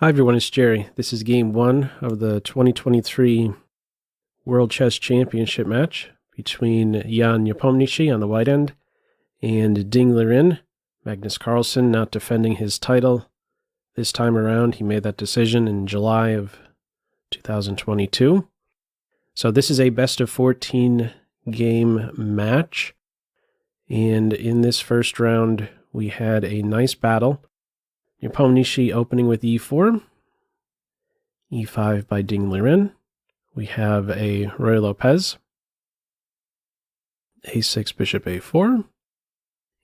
Hi everyone, it's Jerry. This is game 1 of the 2023 World Chess Championship match between Nepomniachtchi on the white end and Ding Liren. Magnus Carlsen not defending his title this time around. He made that decision in July of 2022. So this is a best of 14 game match. And in this first round, we had a nice battle. Nepomniachtchi opening with e4, e5 by Ding Liren. We have a Ruy Lopez, a6 bishop a4,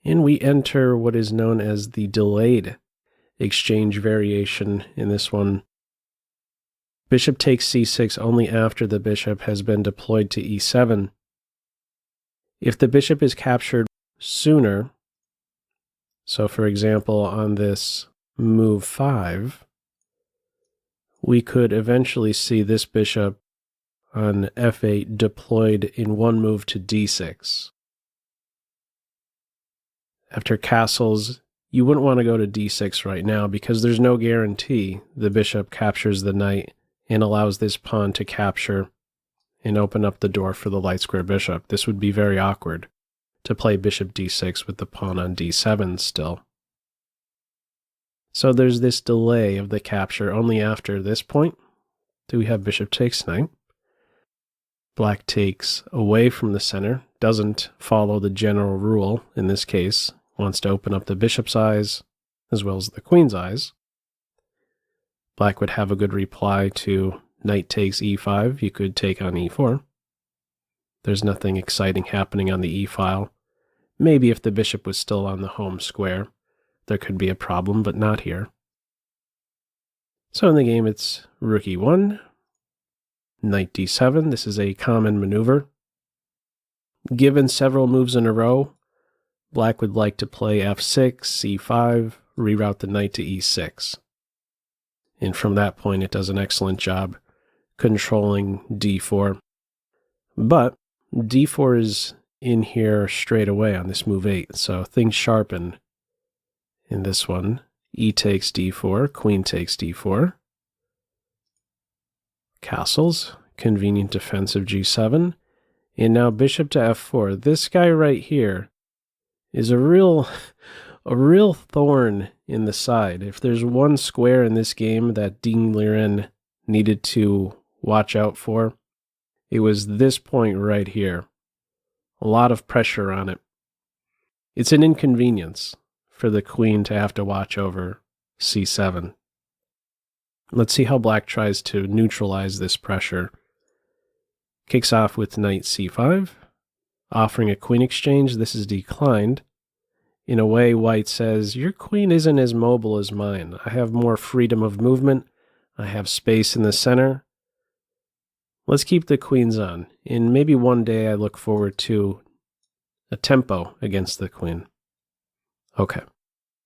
and we enter what is known as the delayed exchange variation in this one. Bishop takes c6 only after the bishop has been deployed to e7. If the bishop is captured sooner, so for example on this move 5, we could eventually see this bishop on f8 deployed in one move to d6. After castles, you wouldn't want to go to d6 right now because there's no guarantee the bishop captures the knight and allows this pawn to capture and open up the door for the light square bishop. This would be very awkward to play bishop d6 with the pawn on d7 still. So there's this delay of the capture only after this point. Do we have bishop takes knight? Black takes away from the center, doesn't follow the general rule in this case, wants to open up the bishop's eyes as well as the queen's eyes. Black would have a good reply to knight takes e5. You could take on e4. There's nothing exciting happening on the e file. Maybe if the bishop was still on the home square, there could be a problem, but not here. So in the game, it's rook e1, knight d7. This is a common maneuver. Given several moves in a row, Black would like to play f6, c5, reroute the knight to e6. And from that point, it does an excellent job controlling d4. But d4 is in here straight away on this move 8, so things sharpen. In this one, e takes d4, queen takes d4. Castles, convenient defensive g7. And now bishop to f4. This guy right here is a real thorn in the side. If there's one square in this game that Ding Liren needed to watch out for, it was this point right here. A lot of pressure on it. It's an inconvenience for the queen to have to watch over c7. Let's see how Black tries to neutralize this pressure. Kicks off with knight c5, offering a queen exchange. This is declined. In a way, White says, your queen isn't as mobile as mine. I have more freedom of movement. I have space in the center. Let's keep the queens on. And maybe one day I look forward to a tempo against the queen. Okay.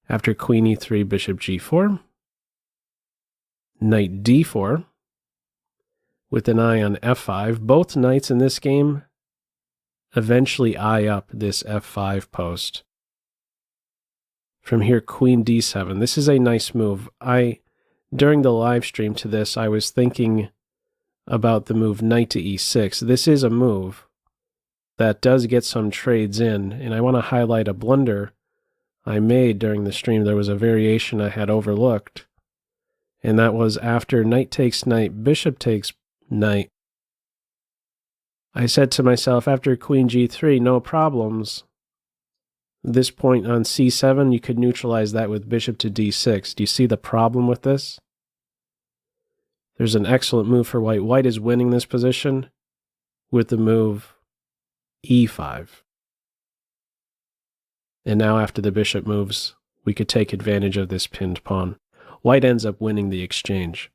After queen e3, bishop g4, knight d4, with an eye on f5. Both knights in this game eventually eye up this f5 post. From here, queen d7. This is a nice move. During the live stream to this, I was thinking about the move knight to e6. This is a move that does get some trades in, and I want to highlight a blunder I made during the stream. There was a variation I had overlooked, and that was after knight takes knight, bishop takes knight. I said to myself, after queen g3, no problems. This point on c7, you could neutralize that with bishop to d6. Do you see the problem with this? There's an excellent move for White. White is winning this position with the move e5. And now after the bishop moves, we could take advantage of this pinned pawn. White ends up winning the exchange.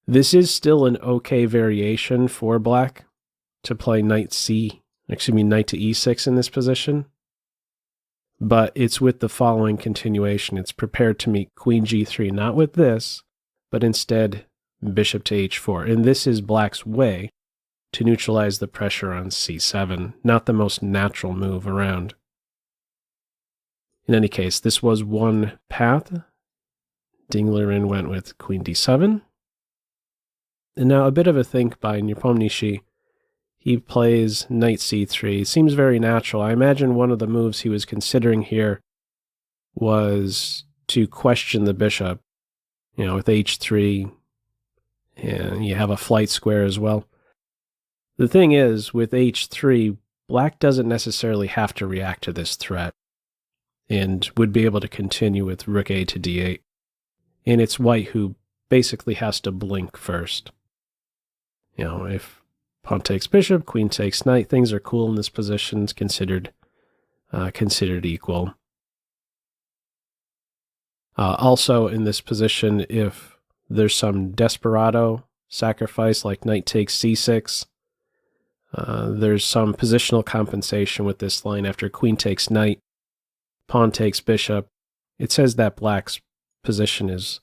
This is still an okay variation for Black to play knight to e6 in this position. But it's with the following continuation. It's prepared to meet queen g3, not with this, but instead bishop to h4. And this is Black's way to neutralize the pressure on c7. Not the most natural move around. In any case, this was one path. Ding Liren went with queen d7. And now a bit of a think by Nepomniachtchi. He plays knight c3. Seems very natural. I imagine one of the moves he was considering here was to question the bishop, with h3, and you have a flight square as well. The thing is, with h3, black doesn't necessarily have to react to this threat and would be able to continue with rook a to d8. And it's white who basically has to blink first. If pawn takes bishop, queen takes knight, things are cool in this position. It's considered equal. Also in this position, if there's some desperado sacrifice like knight takes c6, there's some positional compensation with this line after queen takes knight, pawn takes bishop. It says that black's position is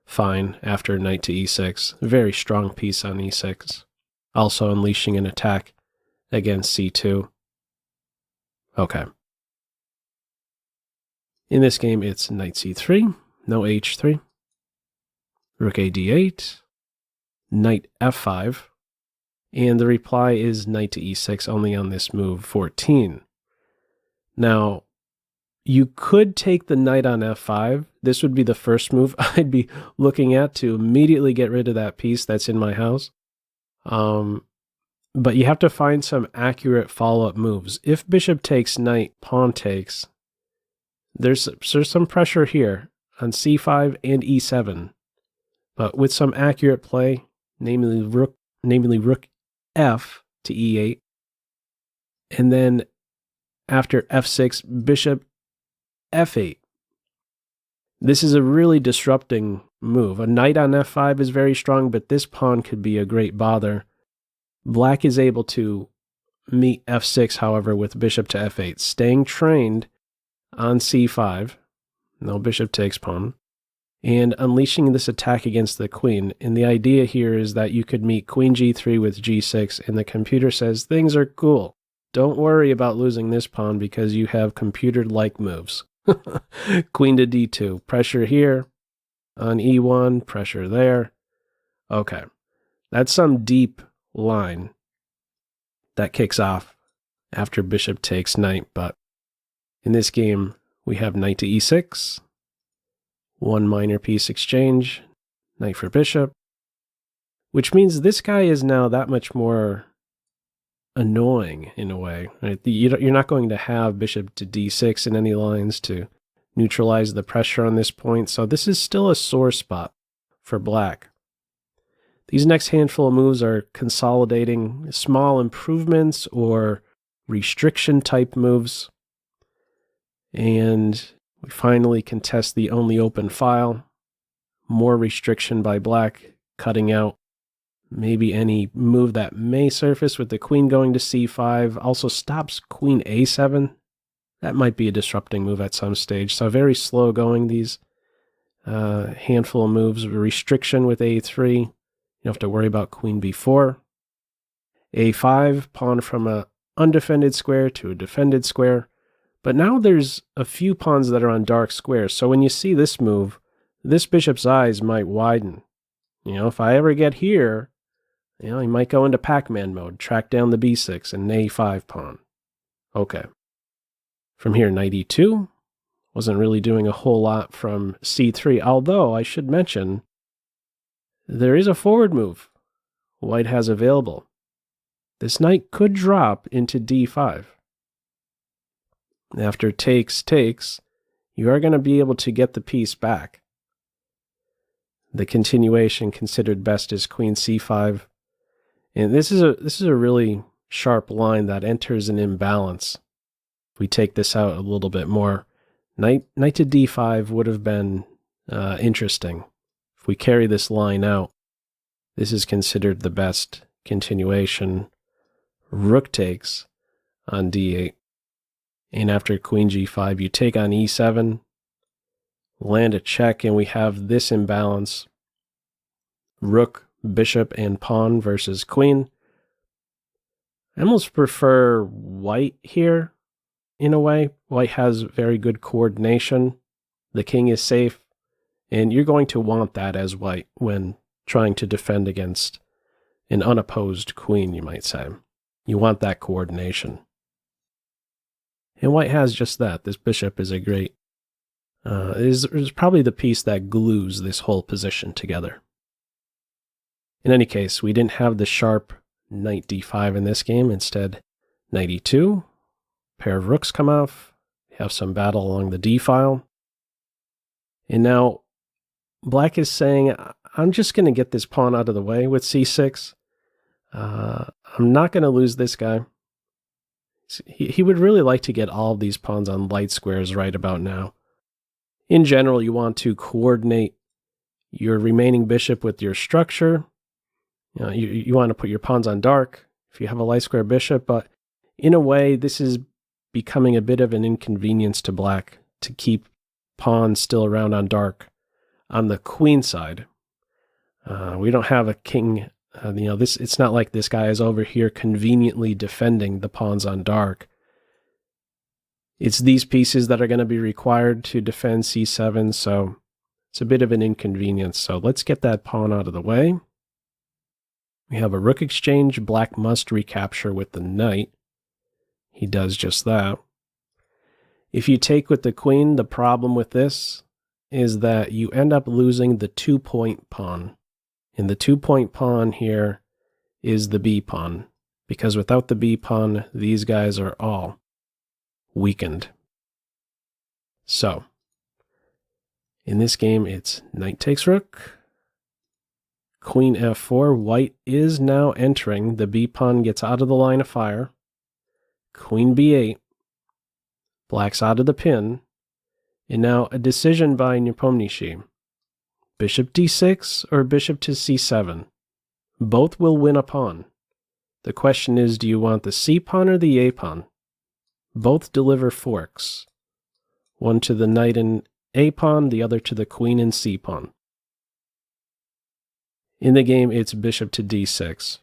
fine after knight to e6. Very strong piece on e6. Also unleashing an attack against c2. Okay. In this game, it's knight c3, no h3, rook a d8, knight f5, and the reply is knight to e6 only on this move 14. Now, you could take the knight on f5. This would be the first move I'd be looking at to immediately get rid of that piece that's in my house. But you have to find some accurate follow-up moves. If bishop takes knight, pawn takes, there's some pressure here on c5 and e7. But with some accurate play, namely rook f to e8, and then after f6, bishop f8. This is a really disrupting move. A knight on f5 is very strong, but this pawn could be a great bother. Black is able to meet f6, however, with bishop to f8, staying trained on c5, no bishop takes pawn, and unleashing this attack against the queen. And the idea here is that you could meet queen g3 with g6, and the computer says things are cool. Don't worry about losing this pawn because you have computer-like moves. Queen to d2, pressure here, on e1, pressure there. Okay, that's some deep line that kicks off after bishop takes knight, but in this game, we have knight to e6, one minor piece exchange, knight for bishop, which means this guy is now that much more annoying in a way. Right? You're not going to have bishop to d6 in any lines to neutralize the pressure on this point, so this is still a sore spot for black. These next handful of moves are consolidating small improvements or restriction type moves. And we finally contest the only open file. More restriction by black, cutting out maybe any move that may surface with the queen going to c5. Also stops queen a7. That might be a disrupting move at some stage. So very slow going, these handful of moves. Restriction with a3. You don't have to worry about queen b4. a5, pawn from an undefended square to a defended square. But now there's a few pawns that are on dark squares. So when you see this move, this bishop's eyes might widen. If I ever get here, he might go into Pac-Man mode, track down the b6 and an a5 pawn. Okay. From here, knight e2. Wasn't really doing a whole lot from c3, although I should mention, there is a forward move white has available. This knight could drop into d5. After takes, you are going to be able to get the piece back. The continuation considered best is queen c5. And this is a really sharp line that enters an imbalance. If we take this out a little bit more, knight to d5 would have been interesting. If we carry this line out, this is considered the best continuation. Rook takes on d8. And after queen g5, you take on e7, land a check, and we have this imbalance. Rook, bishop, and pawn versus queen. I almost prefer white here, in a way. White has very good coordination. The king is safe, And you're going to want that as white when trying to defend against an unopposed queen, you might say. You want that coordination. And white has just that. This bishop is a great, is probably the piece that glues this whole position together. In any case, we didn't have the sharp knight d5 in this game. Instead, knight e2, pair of rooks come off, we have some battle along the d file. And now black is saying, I'm just going to get this pawn out of the way with c6. I'm not going to lose this guy. He would really like to get all of these pawns on light squares right about now. In general, you want to coordinate your remaining bishop with your structure. You want to put your pawns on dark if you have a light square bishop, but in a way, this is becoming a bit of an inconvenience to black to keep pawns still around on dark. On the queen side, we don't have a king. It's not like this guy is over here conveniently defending the pawns on dark. It's these pieces that are going to be required to defend c7, so it's a bit of an inconvenience. So let's get that pawn out of the way. We have a rook exchange. Black must recapture with the knight. He does just that. If you take with the queen, the problem with this is that you end up losing the 2-point pawn. And the 2-point pawn here is the b pawn, because without the b pawn, these guys are all weakened. So, in this game, it's knight takes rook, queen f4. White is now entering. The b pawn gets out of the line of fire. Queen b8. Black's out of the pin. And now a decision by Nepomniachtchi. Bishop d6 or bishop to c7. Both will win a pawn. The question is, do you want the c pawn or the a pawn? Both deliver forks. One to the knight and a pawn, the other to the queen and c pawn. In the game, it's bishop to d6.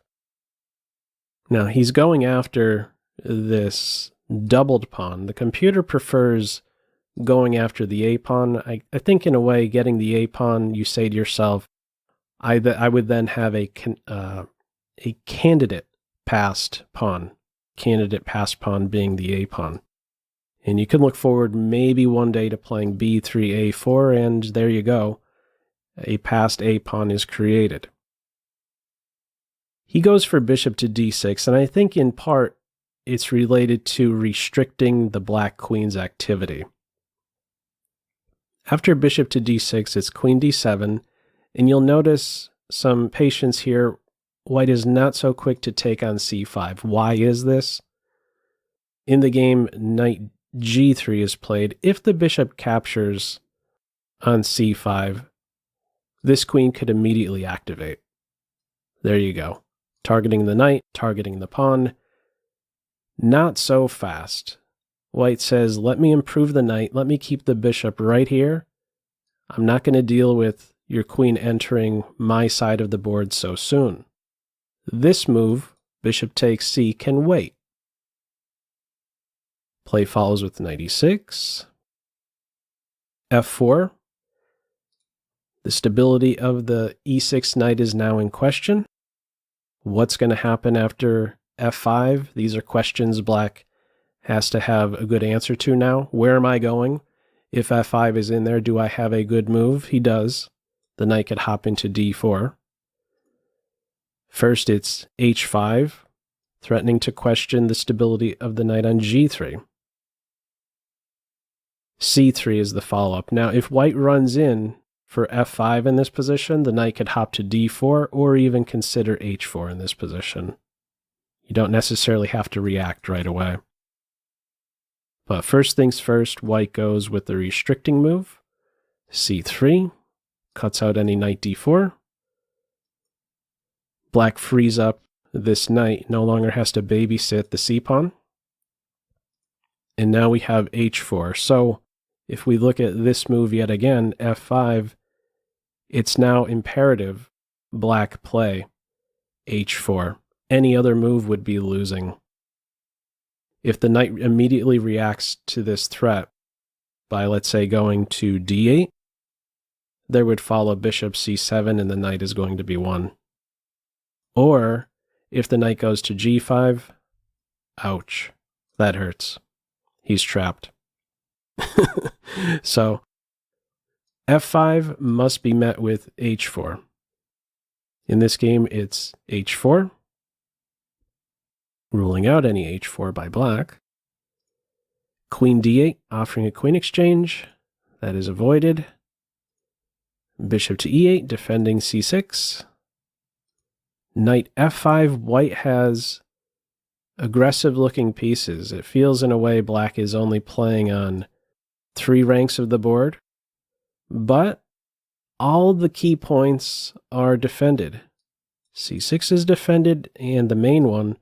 Now, he's going after this doubled pawn. The computer prefers going after the a pawn. I think in a way, getting the a pawn, you say to yourself, I would then have a candidate passed pawn. Candidate passed pawn being the a pawn. And you can look forward maybe one day to playing b3, a4, and there you go. A passed a pawn is created. He goes for bishop to d6, and I think in part it's related to restricting the black queen's activity. After bishop to d6, it's queen d7, and you'll notice some patience here. White is not so quick to take on c5. Why is this? In the game, knight g3 is played. If the bishop captures on c5, this queen could immediately activate. There you go. Targeting the knight, targeting the pawn. Not so fast. White says, let me improve the knight. Let me keep the bishop right here. I'm not going to deal with your queen entering my side of the board so soon. This move, bishop takes c, can wait. Play follows with knight e6. f4. The stability of the e6 knight is now in question. What's going to happen after f5? These are questions black has to have a good answer to now. Where am I going? If f5 is in there, do I have a good move? He does. The knight could hop into d4. First, it's h5, threatening to question the stability of the knight on g3. c3 is the follow-up. Now, if white runs in for f5 in this position, the knight could hop to d4 or even consider h4 in this position. You don't necessarily have to react right away. But first things first, white goes with the restricting move. c3, cuts out any knight d4. Black frees up this knight, no longer has to babysit the c-pawn. And now we have h4. So if we look at this move yet again, f5, it's now imperative black play h4. Any other move would be losing. If the knight immediately reacts to this threat by, let's say, going to d8, there would follow bishop c7 and the knight is going to be won. Or if the knight goes to g5, ouch, that hurts. He's trapped. So f5 must be met with h4. In this game, it's h4, ruling out any h4 by black. Queen d8, offering a queen exchange. That is avoided. Bishop to e8, defending c6. Knight f5, white has aggressive-looking pieces. It feels in a way black is only playing on 3 ranks of the board, but all the key points are defended. c6 is defended, and the main one,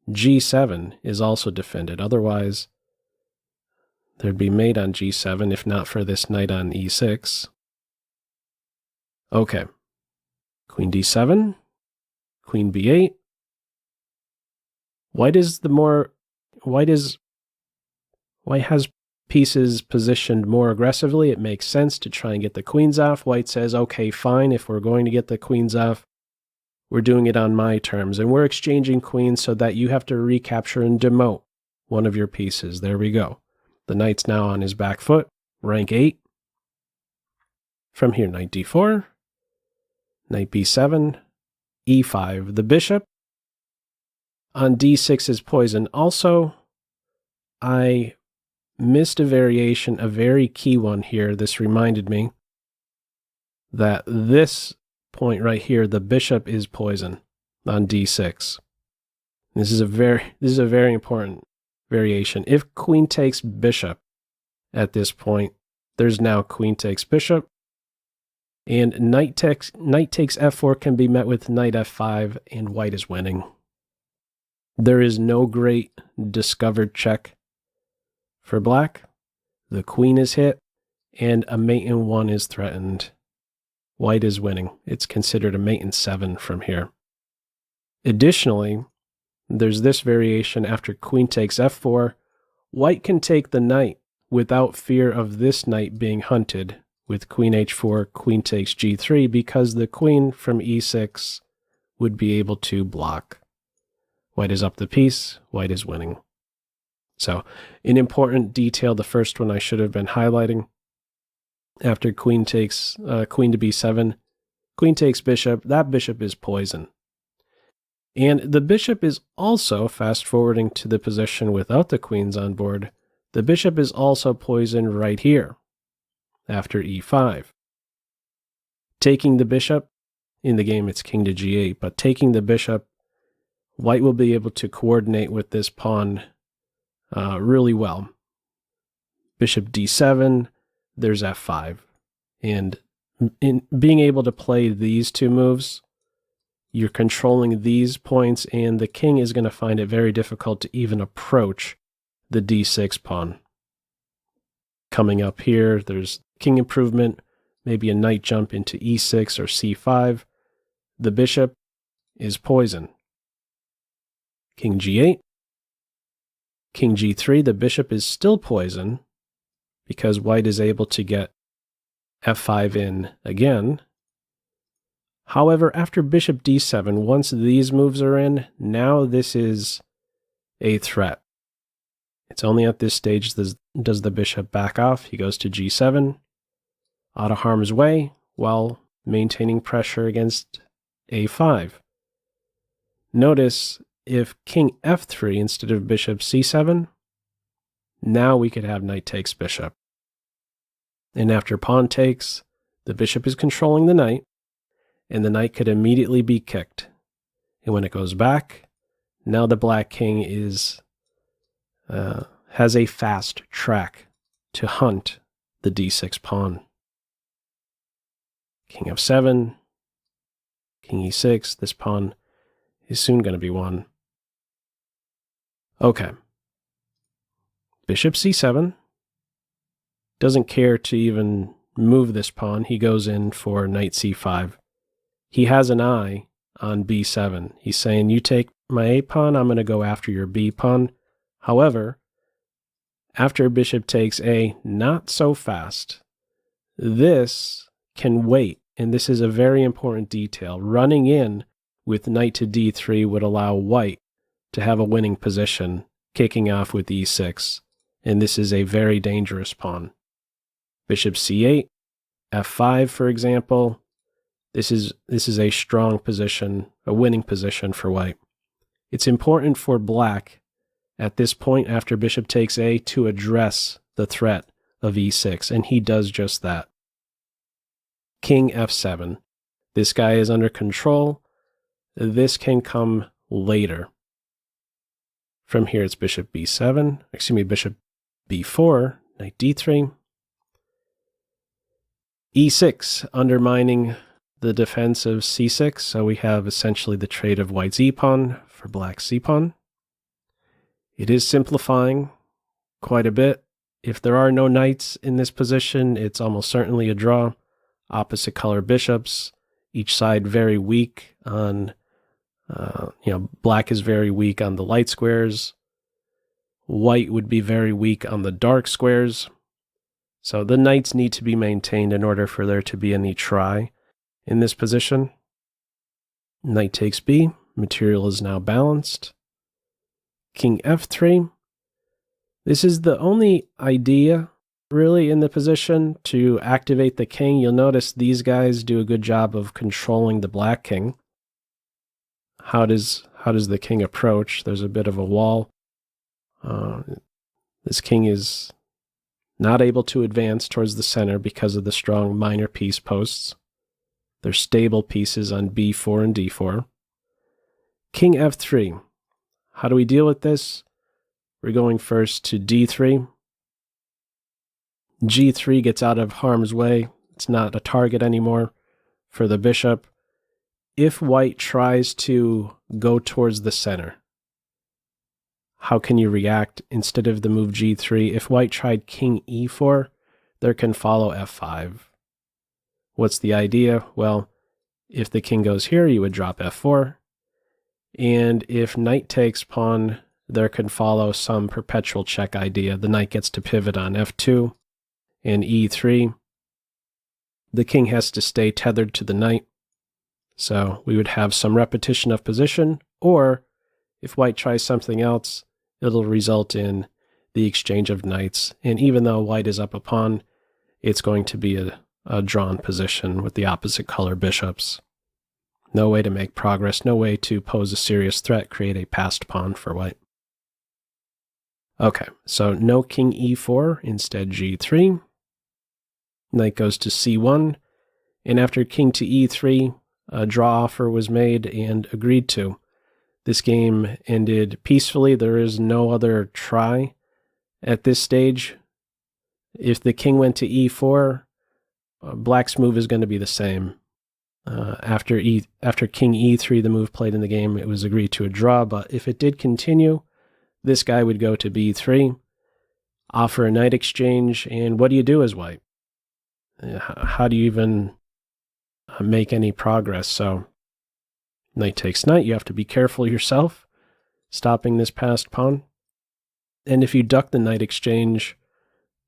g7, is also defended. Otherwise, there'd be mate on g7 if not for this knight on e6. Okay. Queen d7, queen b8. White has pieces positioned more aggressively. It makes sense to try and get the queens off. White says, okay, fine, if we're going to get the queens off, we're doing it on my terms. And we're exchanging queens so that you have to recapture and demote one of your pieces. There we go. The knight's now on his back foot, rank 8. From here, knight d4, knight b7, e5. The bishop on d6 is poison. Also, I missed a variation, a very key one here. This reminded me that this point right here, the bishop is poison on d6. This is a very important variation. If queen takes bishop at this point, there's now queen takes bishop, and knight takes f4 can be met with knight f5, and white is winning. There is no great discovered check for black. The queen is hit, and a mate in 1 is threatened. White is winning. It's considered a mate in 7 from here. Additionally, there's this variation after queen takes f4. White can take the knight without fear of this knight being hunted with queen h4, queen takes g3, because the queen from e6 would be able to block. White is up the piece, white is winning. So, an important detail, the first one I should have been highlighting. After queen takes queen to b7, queen takes bishop, that bishop is poison. And the bishop is also, fast forwarding to the position without the queens on board, the bishop is also poisoned right here, after e5. Taking the bishop, in the game it's king to g8, but taking the bishop, white will be able to coordinate with this pawn really well. Bishop d7, there's f5. And in being able to play these two moves, you're controlling these points, and the king is going to find it very difficult to even approach the d6 pawn. Coming up here, there's king improvement, maybe a knight jump into e6 or c5. The bishop is poison. King g8. King g3, the bishop is still poison because white is able to get f5 in again. However, after bishop d7, once these moves are in, now this is a threat. It's only at this stage does the bishop back off. He goes to g7, out of harm's way, while maintaining pressure against a5. Notice if king f3 instead of bishop c7, now we could have knight takes bishop. And after pawn takes, the bishop is controlling the knight, and the knight could immediately be kicked. And when it goes back, now the black king has a fast track to hunt the d6 pawn. King f7, king e6, this pawn is soon going to be won. Okay. Bishop c7. Doesn't care to even move this pawn. He goes in for knight c5. He has an eye on b7. He's saying, you take my a pawn, I'm going to go after your b pawn. However, after bishop takes a, not so fast. This can wait, and this is a very important detail. Running in with knight to d3 would allow white to have a winning position, kicking off with e6, and this is a very dangerous pawn. Bishop c8, f5, for example. This is a strong position, a winning position for white. It's important for black at this point after bishop takes a to address the threat of e6, and he does just that. King f7. This guy is under control. This can come later. From here it's bishop b7, bishop b4, knight d3. e6, undermining the defense of c6, so we have essentially the trade of white's e-pawn for black's c-pawn. It is simplifying quite a bit. If there are no knights in this position, it's almost certainly a draw. Opposite color bishops, each side very weak on, black is very weak on the light squares. White would be very weak on the dark squares. So the knights need to be maintained in order for there to be any try in this position. Knight takes b, material is now balanced. King f3. This is the only idea really in the position to activate the king. You'll notice these guys do a good job of controlling the black king. How does the king approach? There's a bit of a wall. This king is not able to advance towards the center because of the strong minor piece posts. They're stable pieces on b4 and d4. King f3. How do we deal with this? We're going first to d3. g3 gets out of harm's way. It's not a target anymore for the bishop. If white tries to go towards the center, how can you react instead of the move g3? If white tried king e4, there can follow f5. What's the idea? Well, if the king goes here, you would drop f4. And if knight takes pawn, there can follow some perpetual check idea. The knight gets to pivot on f2 and e3. The king has to stay tethered to the knight. So we would have some repetition of position, or if white tries something else, it'll result in the exchange of knights. And even though white is up a pawn, it's going to be a drawn position with the opposite color bishops. No way to make progress, no way to pose a serious threat, create a passed pawn for white. Okay, so no king e4, instead g3. Knight goes to c1, and after king to e3, a draw offer was made and agreed to. This game ended peacefully. There is no other try at this stage. If the king went to e4, black's move is going to be the same. After king e3, the move played in the game, it was agreed to a draw, but if it did continue, this guy would go to b3, offer a knight exchange, and what do you do as white? How do you even make any progress? So knight takes knight, you have to be careful yourself, stopping this passed pawn. And if you duck the knight exchange,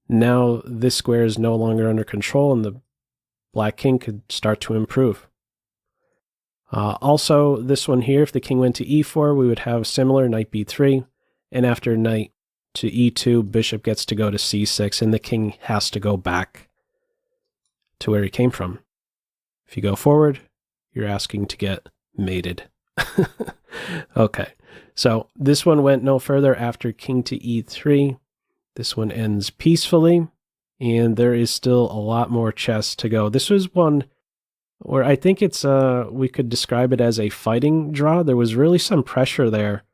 now this square is no longer under control, and the black king could start to improve. Also, this one here, if the king went to e4, we would have similar, knight b3, and after knight to e2, bishop gets to go to c6, and the king has to go back to where he came from. If you go forward, you're asking to get mated. Okay, so this one went no further after king to e3. This one ends peacefully, and there is still a lot more chess to go. This was one where I think it's we could describe it as a fighting draw. There was really some pressure there.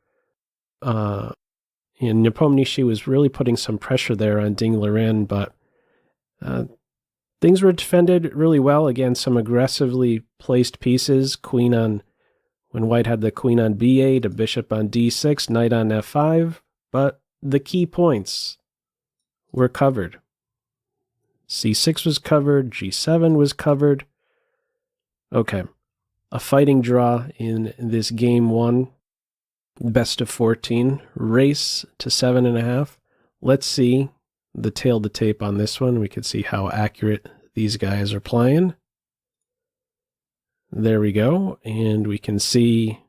And Nepomniachtchi was really putting some pressure there on Ding Liren, but things were defended really well. Again, some aggressively placed pieces. Queen on, when white had the queen on b8, a bishop on d6, knight on f5, but the key points were covered. c6 was covered, g7 was covered. Okay, a fighting draw in this game one, best of 14, race to 7.5. Let's see the tail to tape on this one. We can see how accurate these guys are playing. There we go. And we can see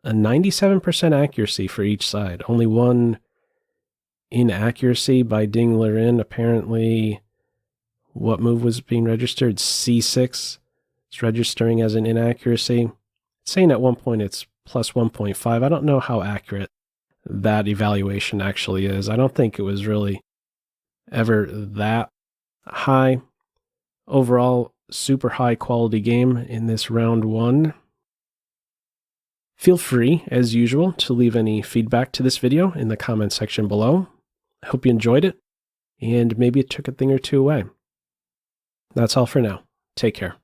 a 97% accuracy for each side. Only one inaccuracy by Ding Liren. Apparently, what move was being registered? C6. It's registering as an inaccuracy. It's saying at one point it's plus 1.5. I don't know how accurate that evaluation actually is. I don't think it was really ever that high. Overall, super high quality game in this round 1. Feel free, as usual, to leave any feedback to this video in the comment section below. I hope you enjoyed it, and maybe it took a thing or two away. That's all for now. Take care.